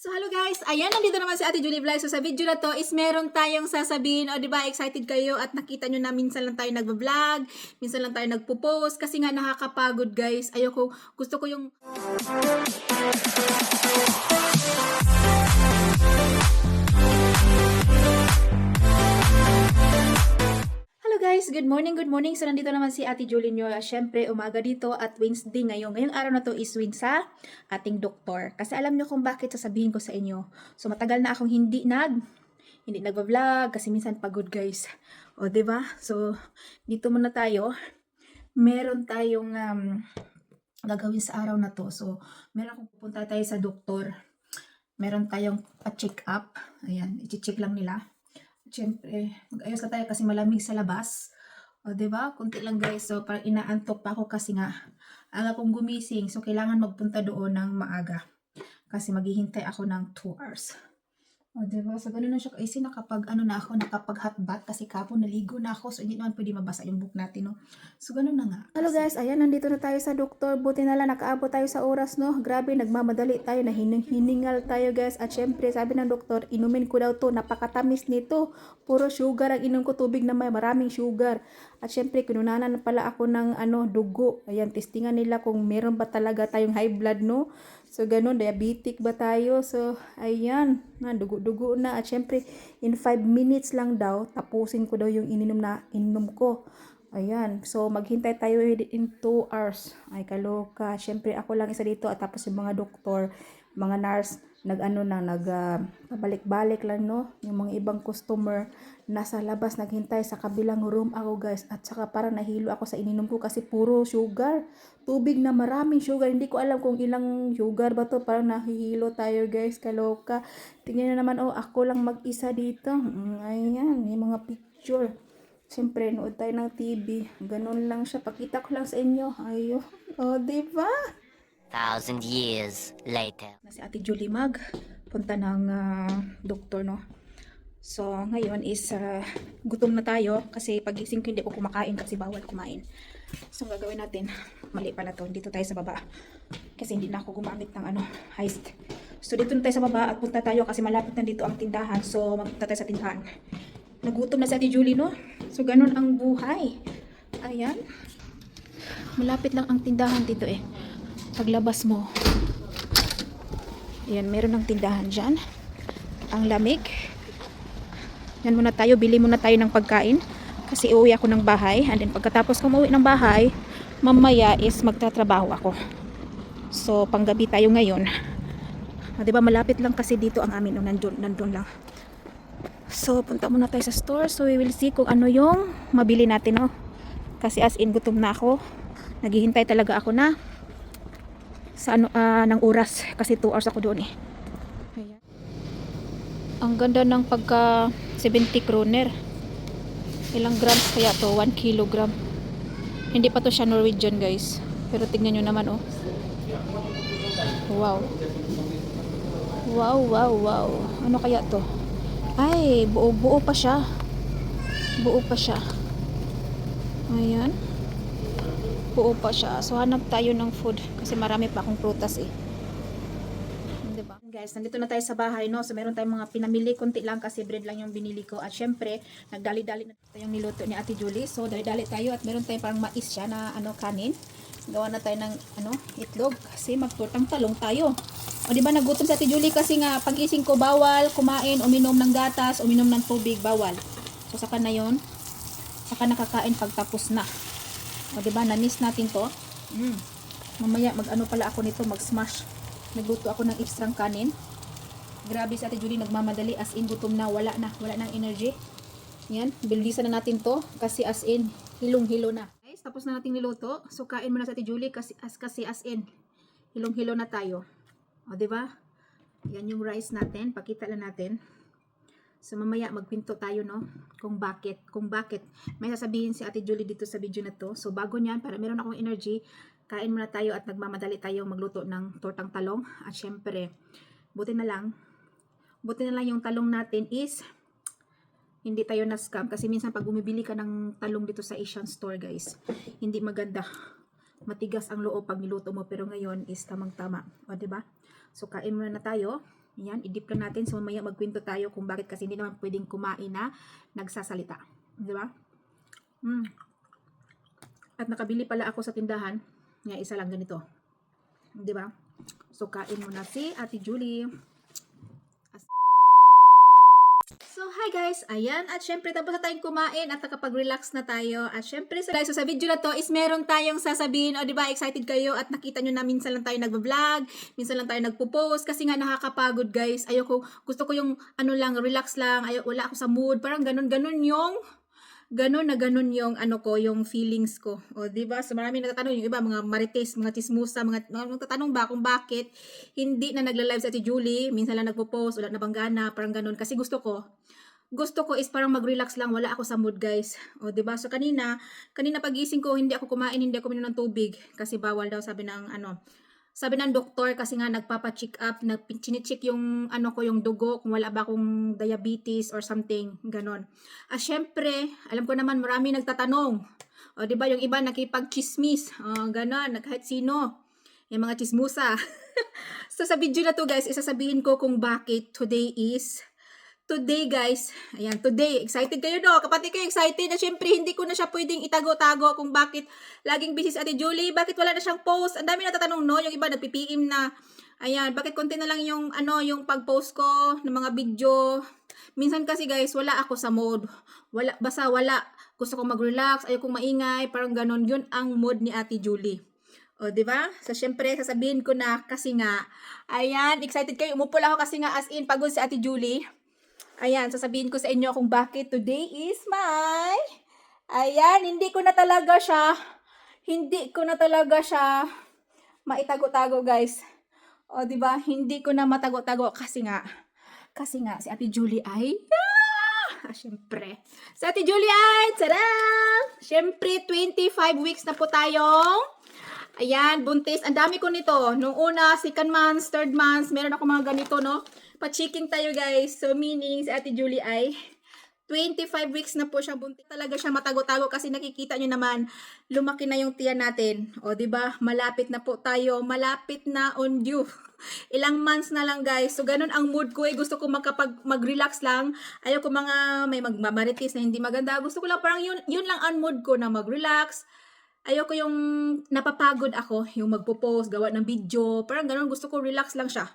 So hello guys, ayan nandito naman si Ate Julie Vlog. So sa video na to is meron tayong sasabihin, o di ba excited kayo at nakita nyo na minsan lang tayo nagba-vlog, minsan lang tayo nagpo-post kasi nga nakakapagod guys. Ayoko, gusto ko yung Hello guys, good morning, good morning. So nandito naman si Ate Julie nyo. Syempre umaga dito at Wednesday ngayon. Ngayong araw na to is win sa ating doktor. Kasi alam nyo kung bakit sasabihin ko sa inyo. So matagal na akong hindi nagba-vlog kasi minsan pagod guys. O 'di ba? So dito muna tayo. Meron tayong gagawin sa araw na to. So meron akong pupunta tayo sa doktor. Meron tayong pa-check up. Ayan, i-check lang nila. Siyempre, mag-ayos na tayo kasi malamig sa labas. O, diba? Kunti lang guys. So, parang inaantok pa ako kasi nga, aga kong gumising. So, kailangan magpunta doon ng maaga. Kasi maghihintay ako ng 2 hours. O, diba? So, ganun na siya. Kasi nakapag hot bath. Kasi kapon naligo na ako. So, hindi naman pwede mabasa yung book natin, no? So, ganun na nga. Hello guys, ayan, nandito na tayo sa doktor. Buti na lang nakaabot tayo sa oras, no? Grabe, nagmamadali tayo, hiningal tayo guys. At syempre, sabi ng doktor, inumin ko daw to. Napakatamis nito. Puro sugar ang inom ko, tubig na may maraming sugar. At syempre, kinunanan pala ako ng dugo. Ayan, testingan nila kung meron ba talaga tayong high blood, no? So, ganun, diabetic ba tayo? So, ayan, dugo-dugo na. At syempre, in 5 minutes lang daw, tapusin ko daw yung ininom ko. Ayan, so maghintay tayo in 2 hours. Ay, kaloka. Syempre, ako lang isa dito at tapos yung mga doktor, mga nurse, pabalik-balik lang, no? Yung mga ibang customer, nasa labas naghintay sa kabilang room ako guys. At saka parang nahilo ako sa ininom ko kasi puro sugar. Tubig na maraming sugar. Hindi ko alam kung ilang sugar ba to. Parang nahihilo tayo guys. Kaloka. Tingnan na naman, ako lang mag-isa dito. Ayan, yung mga picture. Siyempre, nood tayo ng TV. Ganun lang siya. Pakita ko lang sa inyo. Ayo. O, diba? 1,000 years later. Na si Ate Julie punta ng doktor, no? So, ngayon is gutom na tayo kasi pagising ko hindi ko kumakain kasi bawal kumain. So, ang gagawin natin, mali pala to. Dito tayo sa baba. Kasi hindi na ako gumamit ng heist. So, dito na tayo sa baba at punta tayo kasi malapit na dito ang tindahan. So, magpunta tayo sa tindahan. Nagutom na si Ate Julie, no? So, ganun ang buhay. Ayan. Malapit lang ang tindahan dito eh. Paglabas mo, ayan, meron ng tindahan dyan. Ang lamig. Yan muna tayo, bili muna tayo ng pagkain. Kasi uuwi ako ng bahay. And then pagkatapos ko umuwi ng bahay, mamaya is magtatrabaho ako. So, panggabi tayo ngayon. Diba, malapit lang kasi dito ang amin. Nandun lang. So, punta muna tayo sa store. So, we will see kung ano yung mabili natin, no? Kasi as in, gutom na ako. Naghihintay talaga ako na sa ng oras kasi 2 hours ako doon eh. Ayan. Ang ganda ng pagka 70 kroner. Ilang grams kaya to? 1 kilogram. Hindi pa to siya Norwegian guys. Pero tignan nyo naman oh. Wow. Wow, wow, wow. Ano kaya to? Ay, buo pa siya. Buo pa siya. Ayan. Buo pa siya. So, hanap tayo ng food. Kasi marami pa akong prutas eh. Diba? Guys, nandito na tayo sa bahay, no? So, meron tayong mga pinamili. Kunti lang kasi bread lang yung binili ko. At syempre, nagdali-dali na tayo yung niluto ni Ate Julie. So, dali-dali tayo. At meron tayong parang mais siya na kanin. Gawa na tayo ng itlog. Kasi magturtang talong tayo. O, diba, nagutom sa Ate Julie kasi nga, pagising ko, bawal kumain, uminom ng gatas, uminom ng tubig, bawal. So, saka na yun. Saka nakakain pagtapos na. O, diba, na-miss natin to. Mamaya, pala ako nito, mag-smash. Nagluto ako ng extrang kanin. Grabe si Ate Julie, nagmamadali. As in, gutom na, wala nang energy. Yan, bilisan na natin to. Kasi as in, hilong-hilo na. Guys, tapos na natin niluto. So, kain muna sa Ate Julie kasi as in, hilong-hilo na tayo. O, diba? Yan yung rice natin. Pakita lang natin. So, mamaya magpinto tayo, no? Kung bakit. May sasabihin si Ate Julie dito sa video na to. So, bago nyan, para meron akong energy, kain muna tayo at nagmamadali tayo magluto ng tortang talong. At syempre, buti na lang yung talong natin is hindi tayo na-scam. Kasi minsan pag bumibili ka ng talong dito sa Asian store, guys, hindi maganda. Matigas ang loob pag niluto mo. Pero ngayon is tamang-tama. O, diba? So, kain muna na tayo. Yan, i-dip lang natin. So, mamaya magkwento tayo kung bakit kasi hindi naman pwedeng kumain na nagsasalita. Di ba? At nakabili pala ako sa tindahan. Nga, isa lang ganito. Di ba? So, kain muna si Ate Julie. So, hi guys! Ayan, at syempre tapos na tayong kumain at nakapag-relax na tayo. At syempre, so guys, so sa video na to is meron tayong sasabihin. O, di ba excited kayo at nakita nyo na minsan lang tayo nagbablog, minsan lang tayo nagpo-post kasi nga nakakapagod guys. Ayoko, gusto ko yung ano lang, relax lang. Wala ako sa mood. Parang ganun yung yung feelings ko. O, di ba? So, marami nagtatanong yung iba, mga marites, mga chismusa, mga nagtatanong ba kung bakit hindi na nagla-live sa Ate Julie, minsan lang nagpo-post, wala na bang gana, parang ganun. Kasi gusto ko is parang mag-relax lang, wala ako sa mood, guys. O, di ba? So, kanina pagising ko, hindi ako kumain, hindi ako minom ng tubig kasi bawal daw sabi ng doktor kasi nga nagpapa-check up, chine-check yung yung dugo kung wala ba akong diabetes or something, ganon. Syempre, alam ko naman marami nagtatanong. O, di ba yung iba nakipag-chismis, ganon, kahit sino. Yung mga chismusa. So sa video na to guys, isasabihin ko kung bakit Today guys, ayan, today, excited kayo no? Kapatid kayo excited na syempre hindi ko na siya pwedeng itago-tago kung bakit laging busy si Ate Julie, bakit wala na siyang post. Ang dami natatanong no, yung iba nagpi-PM na, ayan, bakit konti na lang yung yung pag-post ko ng mga video. Minsan kasi guys, wala ako sa mood. Basta wala. Gusto ko mag-relax, ayoko maingay, parang ganon. Yun ang mood ni Ate Julie. O, di ba? So, syempre, sasabihin ko na kasi nga, ayan, excited kayo. Umupo lang ako kasi nga as in, pagod si Ate Julie. Ayan, sasabihin ko sa inyo kung bakit today is ayan, hindi ko na talaga siya maitago-tago, guys. O, di ba? Hindi ko na matago-tago kasi nga si Ate Julie ay, syempre. Si Ate Julie ay, tada! Syempre, 25 weeks na po tayong, ayan, buntis. Ang dami ko nito. Nung una, second months, third months, meron ako mga ganito, no? Pa-checking tayo guys. So meaning si Ate Julie ay 25 weeks na po siya buntis. Talaga siya matago-tago kasi nakikita nyo naman lumaki na yung tiyan natin. O di ba? Malapit na po tayo. Malapit na on due. Ilang months na lang guys. So ganun ang mood ko. Gusto ko mag-relax lang. Ayoko mga may magmamarites na hindi maganda. Gusto ko lang parang yun lang ang mood ko na mag-relax. Ayoko yung napapagod ako. Yung magpo-post, gawa ng video. Parang ganun. Gusto ko relax lang siya.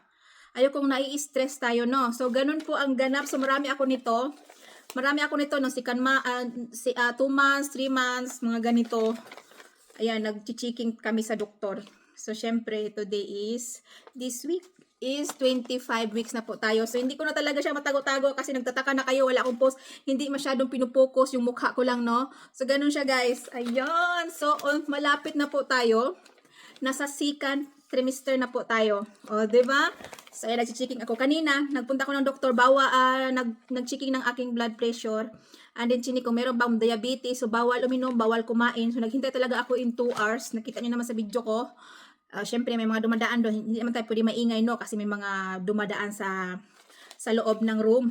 Ayokong nai-stress tayo, no? So, ganun po ang ganap. So, marami ako nito. No? 2 months, 3 months, mga ganito. Ayan, nag-checking kami sa doktor. So, syempre, this week is 25 weeks na po tayo. So, hindi ko na talaga siya matago-tago kasi nagtataka na kayo, wala akong post. Hindi masyadong pinupokus yung mukha ko lang, no? So, ganun siya, guys. Ayan. So, malapit na po tayo. Nasa second trimester na po tayo. O, diba? So, ayan, nag-checking ako kanina. Nagpunta ko ng doktor, nag-checking ng aking blood pressure. And then, chinik ko, meron bang diabetes? So, bawal uminom, bawal kumain. So, naghintay talaga ako in 2 hours. Nakita nyo naman sa video ko. Syempre, may mga dumadaan doon. Hindi naman tayo pwede maingay, no? Kasi may mga dumadaan sa loob ng room.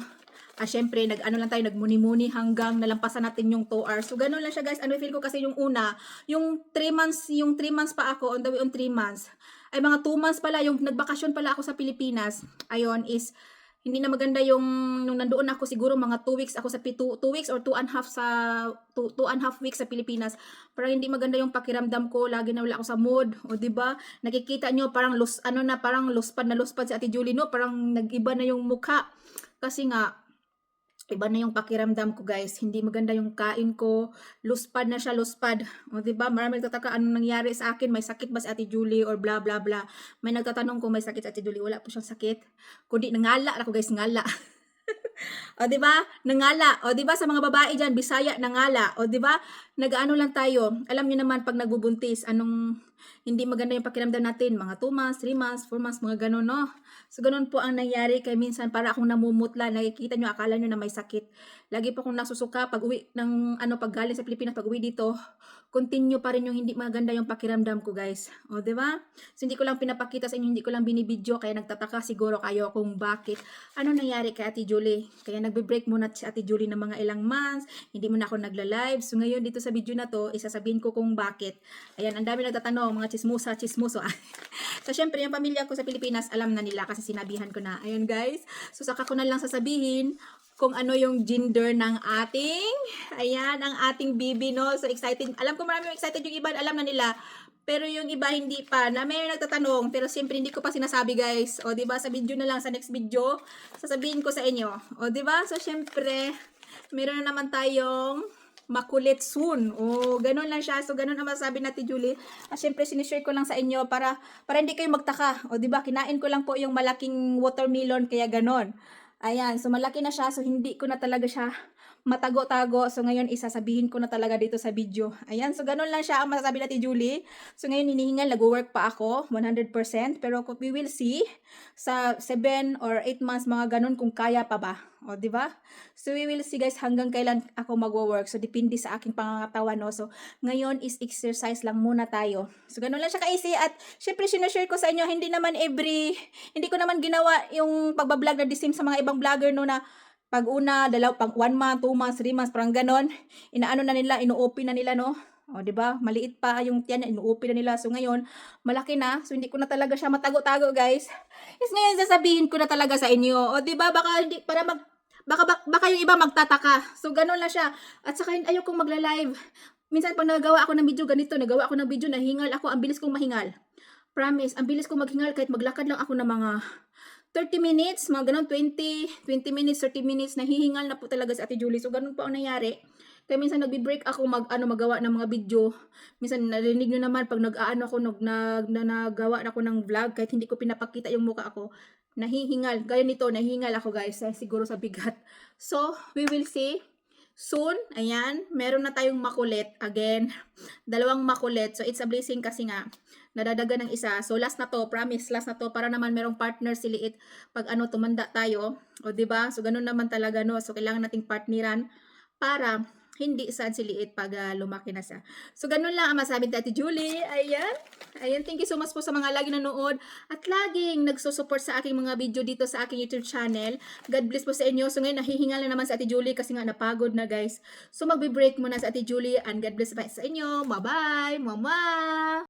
Syempre, nagmuni-muni hanggang nalampasan natin yung 2 hours. So, ganun lang siya, guys. Feel ko kasi yung una, yung 3 months pa ako, on the way on 3 months. Ay, mga 2 months pala, yung nagbakasyon pala ako sa Pilipinas. Ayun, is, hindi na maganda nung nandoon ako, siguro mga 2 weeks ako sa 2 weeks or 2 and a half weeks sa Pilipinas. Parang hindi maganda yung pakiramdam ko, lagi na wala ako sa mood. O, diba? Nakikita nyo, parang parang luspad si Ate Julie, no? Parang nag-iba na yung mukha. Kasi nga, iba na yung pakiramdam ko, guys. Hindi maganda yung kain ko. Luspad na siya, luspad. O, diba? Marami nagtataka anong nangyari sa akin. May sakit ba si Ate Julie or bla bla bla. May nagtatanong kung may sakit si Ate Julie. Wala po siyang sakit. Kundi nangala ako, guys, ngala. O, diba? Nangala. O, diba? Sa mga babae dyan, Bisaya, nangala. O, diba? Nag-ano lang tayo. Alam niyo naman, pag nagbubuntis, hindi maganda yung pakiramdam natin. Mga 2 months, 3 months, 4 months, mga ganun, no? So, ganun po ang nangyari. Kaya minsan, para akong namumutla. Nakikita nyo, akala nyo na may sakit. Lagi po akong nasusuka. Pag uwi pag galing sa Pilipinas, pag uwi dito, continue pa rin yung hindi maganda yung pakiramdam ko, guys. O, diba? So, hindi ko lang pinapakita sa inyo, hindi ko lang binibidyo. Kaya nagtataka siguro kayo kung bakit. Ano nangyari kay Ate Julie? Kaya nagbe-break muna si Ate Julie ng mga ilang months. Hindi muna ako nagla-live. So, ngayon dito sa video na to, isasabihin ko kung bakit. Ayan, ang dami nagtatanong. mga chismoso. So, syempre, yung pamilya ko sa Pilipinas, alam na nila kasi sinabihan ko na. Ayun, guys. So, saka ko na lang sasabihin kung ano yung gender ng ating, ayan, ang ating bibi, no? So, excited. Alam ko marami excited yung iba, alam na nila. Pero yung iba hindi pa, na may nagtatanong, pero siyempre hindi ko pa sinasabi, guys. O, di ba? Sa video na lang, sa next video, sasabihin ko sa inyo. O, di ba? So, syempre, meron na naman tayong makulit soon. O, ganun lang siya. So, ganun ang masasabi natin, Julie. At syempre, sinishare ko lang sa inyo para hindi kayo magtaka. O, di ba? Kinain ko lang po yung malaking watermelon, kaya ganun. Ayan, so malaki na siya. So, hindi ko na talaga siya matago-tago. So, ngayon, isasabihin ko na talaga dito sa video. Ayan, so ganun lang siya ang masasabi natin, Julie. So, ngayon, hinihingal, nag-work pa ako, 100%. Pero, we will see sa 7 or 8 months, mga ganun, kung kaya pa ba. O, di ba? So, we will see, guys, hanggang kailan ako mag-work. So, depende sa aking pangangatawan, no? So, ngayon is exercise lang muna tayo. So, ganun lang siya ka-easy. At, syempre, sinashare ko sa inyo, hindi ko naman ginawa yung pagbablog na the same sa mga ibang vlogger, no, na pag una, pag 1 month, 2 months, 3 months, parang ganon, inaano na nila, inu-open na nila, no? O, di ba? Maliit pa yung tiyan, inu-open na nila. So, ngayon, malaki na. So, hindi ko na talaga siya matago-tago, guys. Is ngayon, sasabihin ko na talaga sa inyo. O, di ba? Baka hindi, baka yung iba magtataka. So, ganon lang siya. At saka, ayaw kong magla-live. Minsan, pag nagawa ako ng video ganito, nagawa ako ng video, nahingal ako, ang bilis kong mahingal. Promise, ang bilis kong maghingal kahit maglakad lang ako ng mga 30 minutes, mga ganun, 20 minutes, 30 minutes, nahihingal na po talaga sa Ate Julie. So, ganun po ang nangyari. Kaya minsan nagbi-break ako magawa ng mga video. Minsan narinig nyo naman pag nagawa na ako ng vlog, kahit hindi ko pinapakita yung mukha ako, nahihingal. Gaya nito, nahihingal ako, guys, siguro sa bigat. So, we will see soon. Ayan, meron na tayong makulit. Again, 2 makulit. So, it's a blessing kasi nga, nadadaga ng isa. So, last na to. Promise, last na to. Para naman merong partner si Liit pag tumanda tayo. O, diba? So, ganun naman talaga, no? So, kailangan nating partneran para hindi sad si Liit pag lumaki na siya. So, ganun lang ang masabi ni Ate Julie. Ayan. Ayan, thank you so much po sa mga laging nanood at laging nagsusupport sa aking mga video dito sa aking YouTube channel. God bless po sa inyo. So, ngayon nahihingal na naman sa Ate Julie kasi nga napagod na, guys. So, magbe-break muna sa Ate Julie and God bless pa sa inyo. Bye-bye! Mama!